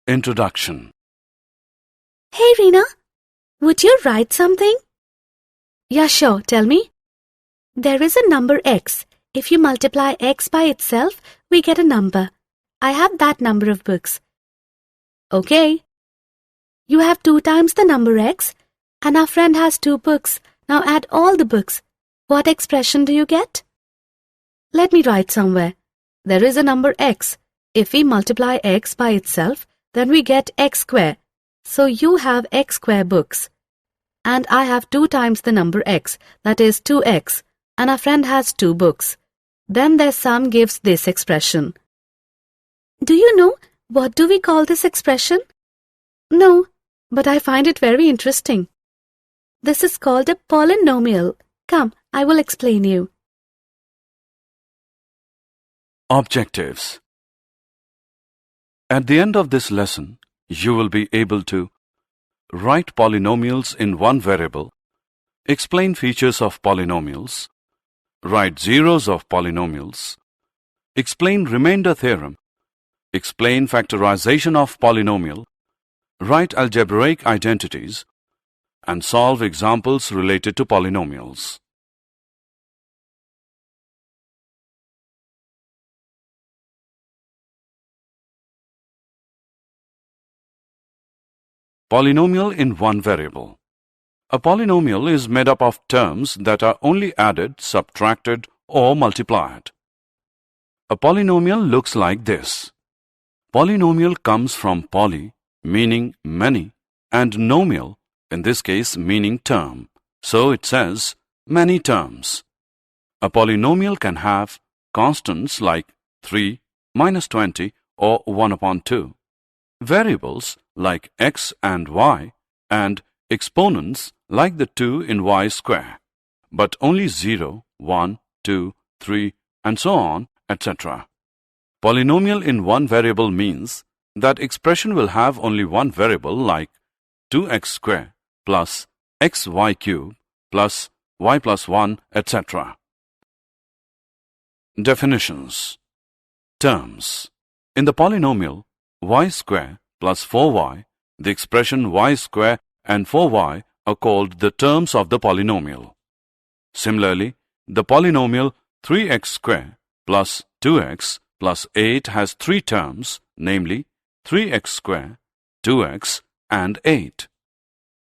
Introduction. Hey Reena, would you write something? Yeah, sure, tell me. There is a number x. If you multiply x by itself, we get a number. I have that number of books. Okay. You have 2 times the number x, and our friend has 2 books. Now add all the books. What expression do you get? Let me write somewhere. There is a number x. If we multiply x by itself, then we get x square. So you have x square books. And I have 2 times the number x, that is 2x, and our friend has 2 books. Then their sum gives this expression. Do you know what do we call this expression? No, but I find it very interesting. This is called a polynomial. Come, I will explain you. Objectives. At the end of this lesson, you will be able to write polynomials in one variable, explain features of polynomials, write zeros of polynomials, explain remainder theorem, explain factorization of polynomial, write algebraic identities, and solve examples related to polynomials. Polynomial in one variable. A polynomial is made up of terms that are only added, subtracted, or multiplied. A polynomial looks like this. Polynomial comes from poly, meaning many, and nomial, in this case meaning term. So it says many terms. A polynomial can have constants like 3, -20, or 1/2, variables like x and y, and exponents like the 2 in y square, but only 0, 1, 2, 3, and so on, etc. Polynomial in one variable means that expression will have only one variable like 2x square plus xy cube plus y plus 1, etc. Definitions. Terms. In the polynomial y square plus 4y, the expression y square and 4y are called the terms of the polynomial. Similarly, the polynomial 3x square plus 2x plus 8 has 3 terms, namely 3x square, 2x, and 8.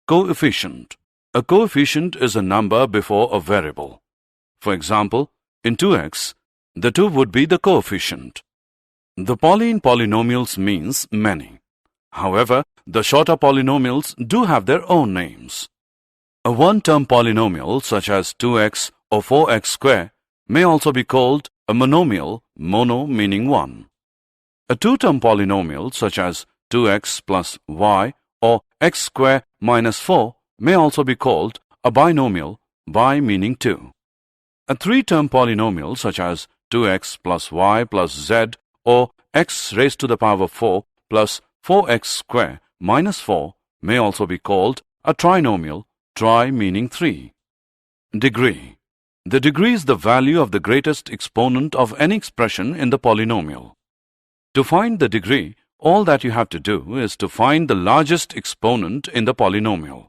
Coefficient. A coefficient is a number before a variable. For example, in 2x, the 2 would be the coefficient. The poly in polynomials means many. However, the shorter polynomials do have their own names. A one-term polynomial such as 2x or 4x square may also be called a monomial, mono meaning one. A two-term polynomial such as 2x plus y or x square minus 4 may also be called a binomial, bi meaning 2. A three-term polynomial such as 2x plus y plus z or x raised to the power 4 plus 4x square minus 4 may also be called a trinomial, tri meaning 3. Degree. The degree is the value of the greatest exponent of any expression in the polynomial. To find the degree, all that you have to do is to find the largest exponent in the polynomial.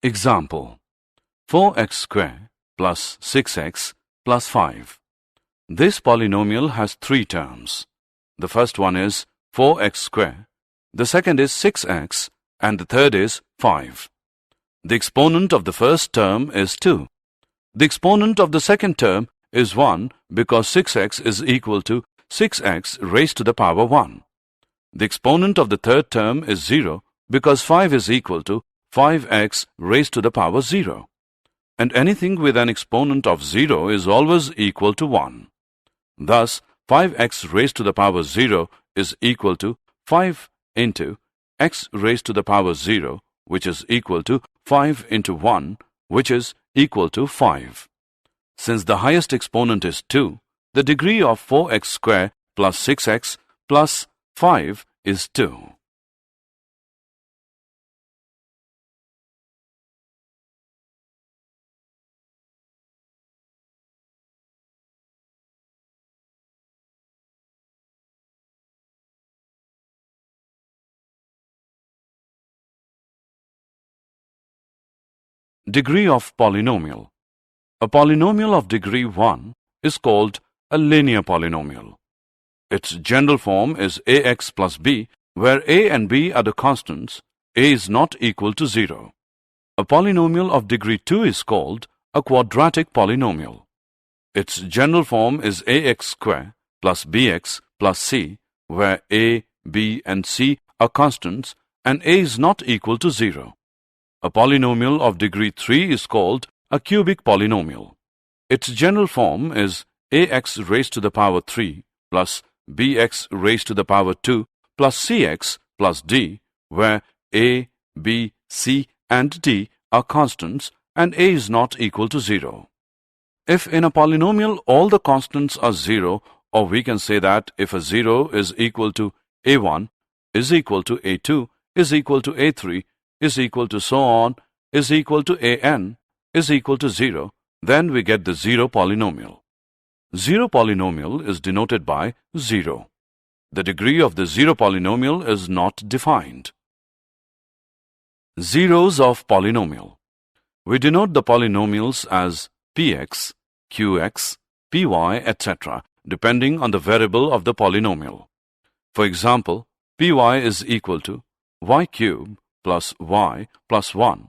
Example. 4x square plus 6x plus 5. This polynomial has 3 terms. The first one is 4x square, the second is 6x, and the third is 5. The exponent of the first term is 2. The exponent of the second term is 1 because 6x is equal to 6x raised to the power 1. The exponent of the third term is 0 because 5 is equal to 5x raised to the power 0. And anything with an exponent of 0 is always equal to 1. Thus, 5x raised to the power 0 is equal to 5 into x raised to the power 0, which is equal to 5 into 1, which is equal to 5. Since the highest exponent is 2, the degree of 4x square plus 6x plus 5 is 2. Degree of polynomial. A polynomial of degree 1 is called a linear polynomial. Its general form is ax plus b, where a and b are the constants. A is not equal to 0. A polynomial of degree 2 is called a quadratic polynomial. Its general form is ax square plus bx plus c, where a, b and c are constants and a is not equal to 0. A polynomial of degree 3 is called a cubic polynomial. Its general form is ax raised to the power 3 plus bx raised to the power 2 plus cx plus d, where a, b, c and d are constants and a is not equal to 0. If in a polynomial all the constants are 0, or we can say that if a 0 is equal to a1, is equal to a2, is equal to a3, is equal to so on, is equal to an, is equal to 0, then we get the zero polynomial. Zero polynomial is denoted by 0. The degree of the zero polynomial is not defined. Zeros of polynomial. We denote the polynomials as px, qx, py, etc., depending on the variable of the polynomial. For example, py is equal to y cube plus y plus 1.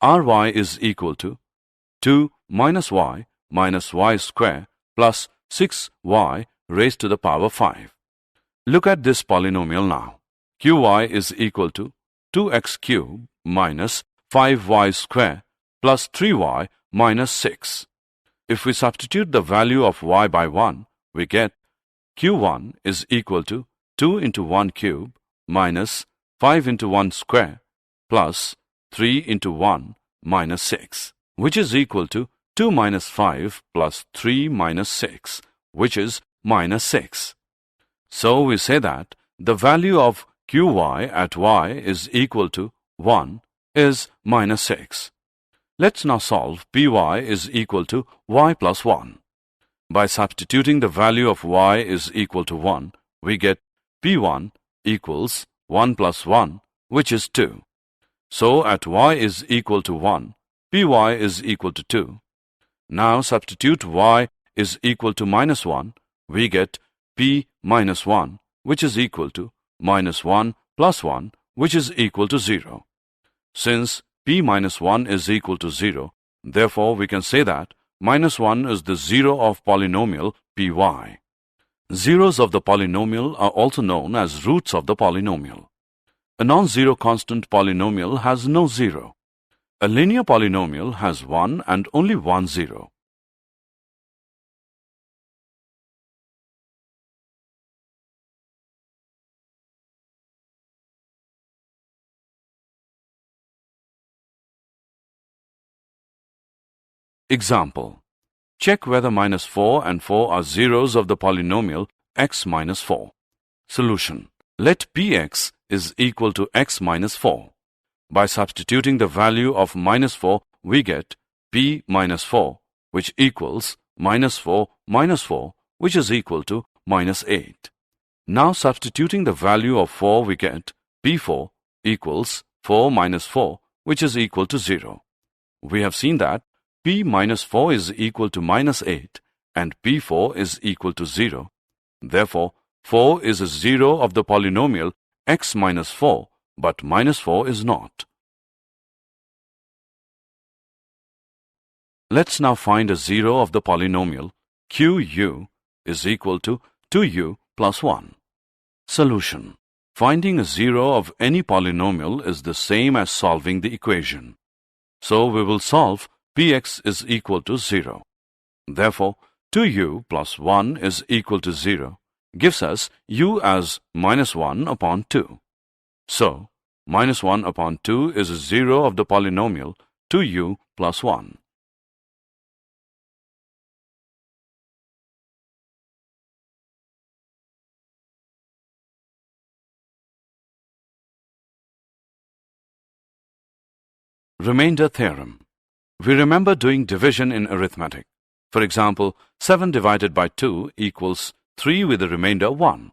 ry is equal to 2 minus y square plus 6y raised to the power 5. Look at this polynomial now. Qy is equal to 2x cube minus 5y square plus 3y minus 6. If we substitute the value of y by 1, we get q1 is equal to 2 into 1 cube minus 5 into 1 square plus 3 into 1 minus 6, which is equal to 2 minus 5 plus 3 minus 6, which is minus 6. So we say that the value of qy at y is equal to 1 is minus 6. Let's now solve py is equal to y plus 1. By substituting the value of y is equal to 1, we get p1 equals 1 plus 1, which is 2. So at y is equal to 1, py is equal to 2. Now substitute y is equal to minus 1, we get p minus 1, which is equal to minus 1 plus 1, which is equal to 0. Since p minus 1 is equal to 0, therefore we can say that minus 1 is the zero of polynomial py. Zeros of the polynomial are also known as roots of the polynomial. A non-zero constant polynomial has no zero. A linear polynomial has one and only one zero. Example. Check whether minus 4 and 4 are zeros of the polynomial x minus 4. Solution. Let px is equal to x minus 4. By substituting the value of minus 4, we get p minus 4, which equals minus 4 minus 4, which is equal to minus 8. Now substituting the value of 4, we get p4 equals 4 minus 4, which is equal to 0. We have seen that p minus 4 is equal to minus 8 and p4 is equal to 0. Therefore, 4 is a zero of the polynomial x minus 4, but minus 4 is not. Let's now find a zero of the polynomial qu is equal to 2u plus 1. Solution. Finding a zero of any polynomial is the same as solving the equation. So we will solve px is equal to 0. Therefore, 2u plus 1 is equal to 0 gives us u as minus 1 upon 2. So, minus 1 upon 2 is a zero of the polynomial 2u plus 1. Remainder theorem. We remember doing division in arithmetic. For example, 7 divided by 2 equals 3 with the remainder 1.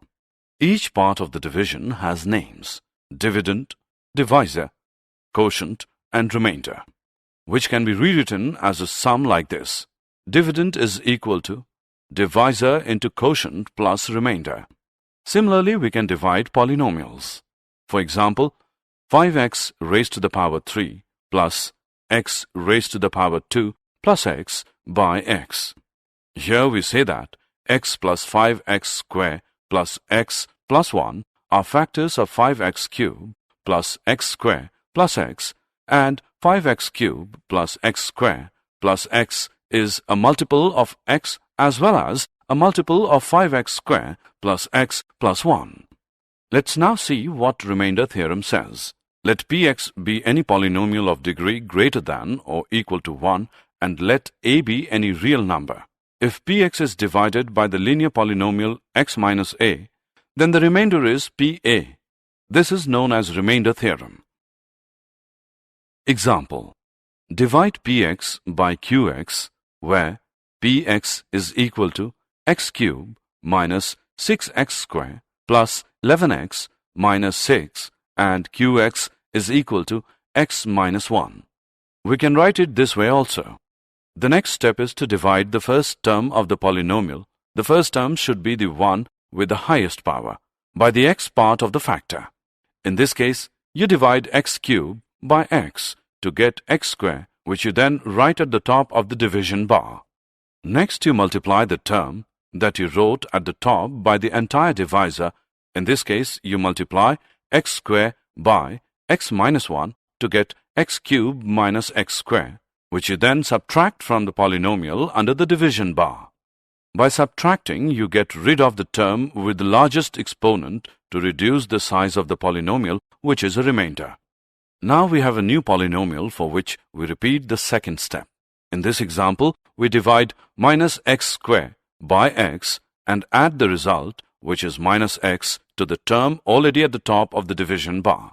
Each part of the division has names: dividend, divisor, quotient, and remainder. which can be rewritten as a sum like this. Dividend is equal to divisor into quotient plus remainder. Similarly, we can divide polynomials. For example, 5x raised to the power 3 plus x raised to the power 2 plus x by x. Here we say that x plus 5x square plus x plus 1 are factors of 5x cubed plus x square plus x, and 5x cubed plus x square plus x is a multiple of x as well as a multiple of 5x square plus x plus 1. Let's now see what remainder theorem says. Let px be any polynomial of degree greater than or equal to 1 and let a be any real number. If px is divided by the linear polynomial x minus a, then the remainder is pa. This is known as remainder theorem. Example: divide px by qx, where px is equal to x cubed minus 6x square plus 11x minus 6 and qx is equal to x minus 1. We can write it this way also. The next step is to divide the first term of the polynomial. The first term should be the one with the highest power by the x part of the factor. In this case, you divide x cubed by x to get x square, which you then write at the top of the division bar. Next, you multiply the term that you wrote at the top by the entire divisor. In this case, you multiply x square by x minus 1 to get x cubed minus x square, which you then subtract from the polynomial under the division bar. By subtracting, you get rid of the term with the largest exponent to reduce the size of the polynomial, which is a remainder. Now we have a new polynomial for which we repeat the second step. In this example, we divide minus x square by x and add the result, which is minus x, to the term already at the top of the division bar.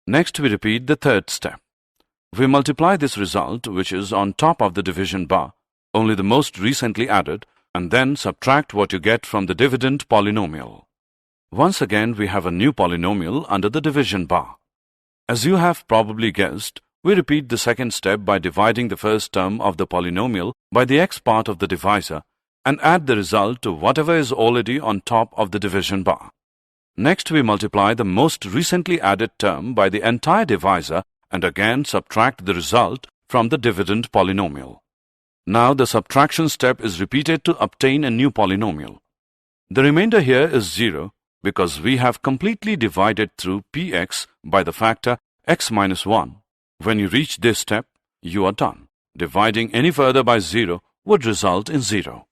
Next, we repeat the third step. We multiply this result, which is on top of the division bar, only the most recently added, and then subtract what you get from the dividend polynomial. Once again, we have a new polynomial under the division bar. As you have probably guessed, we repeat the second step by dividing the first term of the polynomial by the x part of the divisor and add the result to whatever is already on top of the division bar. Next, we multiply the most recently added term by the entire divisor and again subtract the result from the dividend polynomial. Now the subtraction step is repeated to obtain a new polynomial. The remainder here is 0 because we have completely divided through px by the factor x minus 1. When you reach this step, you are done. Dividing any further by 0 would result in 0.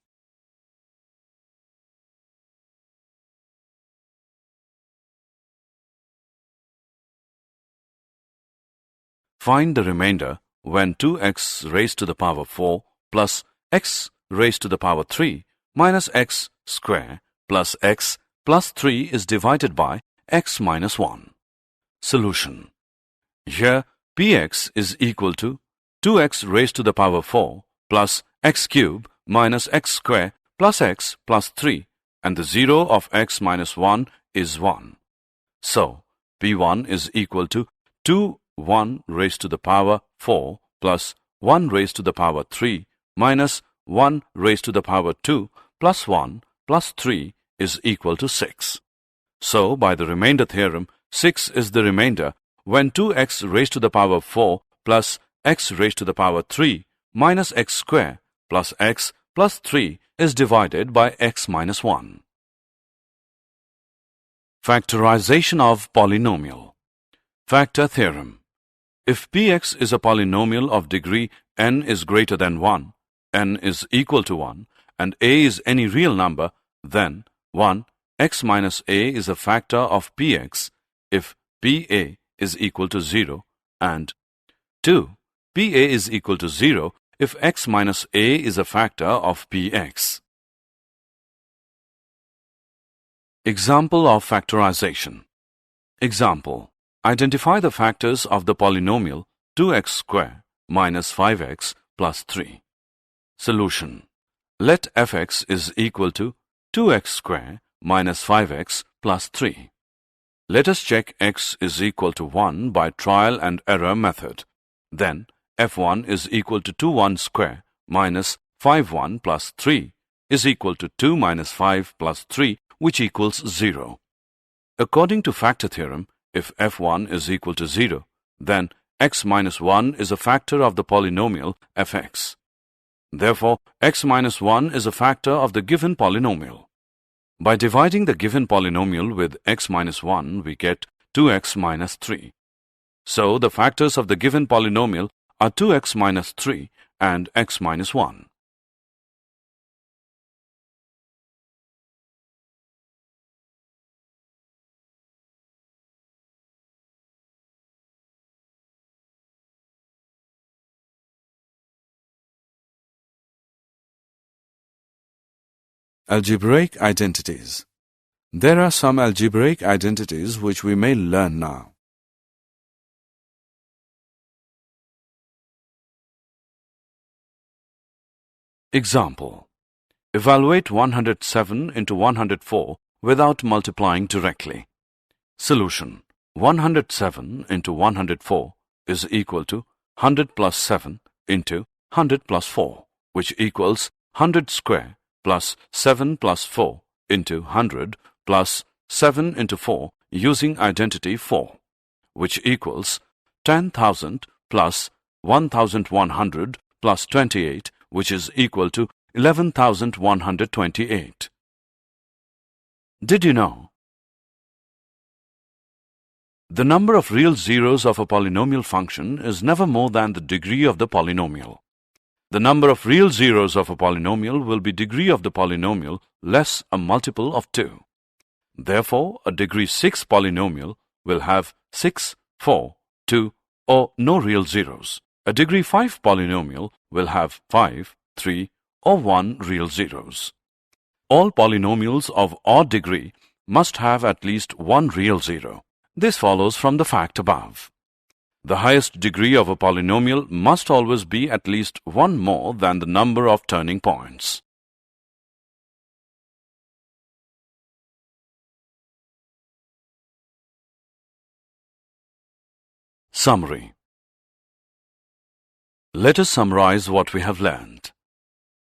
Find the remainder when 2x raised to the power 4 plus x raised to the power 3 minus x square plus x plus 3 is divided by x minus 1. Solution. Here, px is equal to 2x raised to the power 4 plus x cubed minus x square plus x plus 3, and the 0 of x minus 1 is 1. So, p1 is equal to 1 raised to the power 4 plus 1 raised to the power 3 minus 1 raised to the power 2 plus 1 plus 3 is equal to 6. So, by the remainder theorem, 6 is the remainder when 2x raised to the power 4 plus x raised to the power 3 minus x square plus x plus 3 is divided by x minus 1. Factorization of polynomial. Factor theorem. If px is a polynomial of degree n is greater than 1, n is equal to 1, and a is any real number, then 1, x minus a is a factor of px if pa is equal to 0, and 2, pa is equal to 0 if x minus a is a factor of px. Example of factorization. Example. Identify the factors of the polynomial 2x square minus 5x plus 3. Solution. Let fx is equal to 2x square minus 5x plus 3. Let us check x is equal to 1 by trial and error method. Then f1 is equal to 2 1 square minus 5 1 plus 3 is equal to 2 minus 5 plus 3, which equals 0. According to factor theorem, if f1 is equal to 0, then x minus 1 is a factor of the polynomial fx. Therefore, x minus 1 is a factor of the given polynomial. By dividing the given polynomial with x minus 1, we get 2x minus 3. So, the factors of the given polynomial are 2x minus 3 and x minus 1. Algebraic identities. There are some algebraic identities which we may learn now. Example. Evaluate 107 into 104 without multiplying directly. Solution. 107 into 104 is equal to 100 plus 7 into 100 plus 4, which equals 100 square plus 7 plus 4 into 100 plus 7 into 4 using identity 4, which equals 10,000 plus 1,100 plus 28, which is equal to 11,128. Did you know? The number of real zeros of a polynomial function is never more than the degree of the polynomial. The number of real zeros of a polynomial will be degree of the polynomial less a multiple of 2. Therefore, a degree 6 polynomial will have 6, 4, 2, or no real zeros. A degree 5 polynomial will have 5, 3, or 1 real zeros. All polynomials of odd degree must have at least one real zero. This follows from the fact above. The highest degree of a polynomial must always be at least one more than the number of turning points. Summary. Let us summarize what we have learned.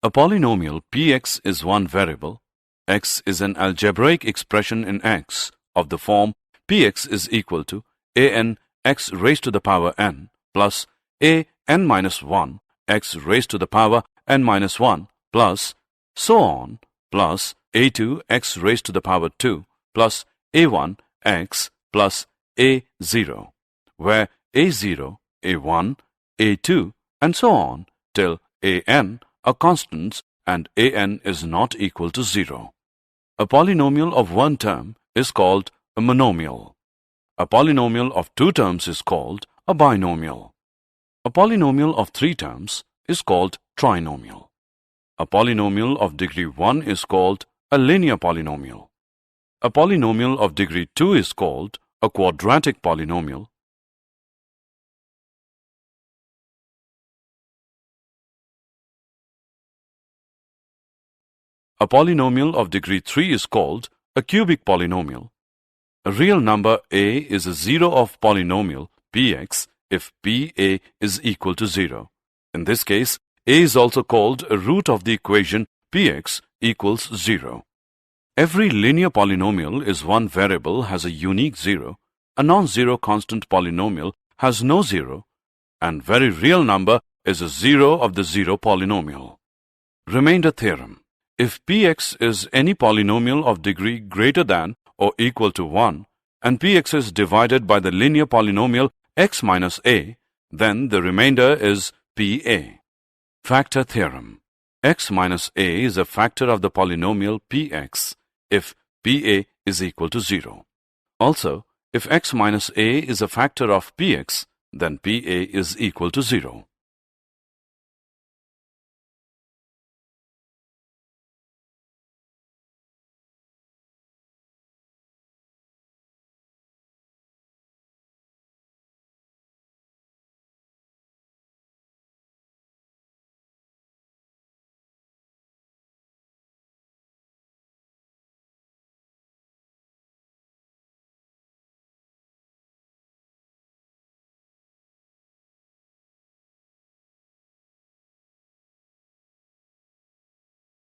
A polynomial px is one variable. X is an algebraic expression in X of the form px is equal to an x raised to the power n plus a n minus 1 x raised to the power n minus 1 plus so on plus a2 x raised to the power 2 plus a1 x plus a0, where a0, a1, a2 and so on till an are constants and an is not equal to 0. A polynomial of one term is called a monomial. A polynomial of two terms is called a binomial. A polynomial of three terms is called trinomial. A polynomial of degree 1 is called a linear polynomial. A polynomial of degree 2 is called a quadratic polynomial. A polynomial of degree 3 is called a cubic polynomial. A real number a is a zero of polynomial px if pa is equal to 0. In this case, a is also called a root of the equation px equals 0. Every linear polynomial is one variable has a unique zero, a non-zero constant polynomial has no zero, and very real number is a zero of the zero polynomial. Remainder theorem. If px is any polynomial of degree greater than or equal to 1, and px is divided by the linear polynomial x minus a, then the remainder is pa. Factor theorem. X minus a is a factor of the polynomial px if pa is equal to 0. Also, if x minus a is a factor of px, then pa is equal to 0.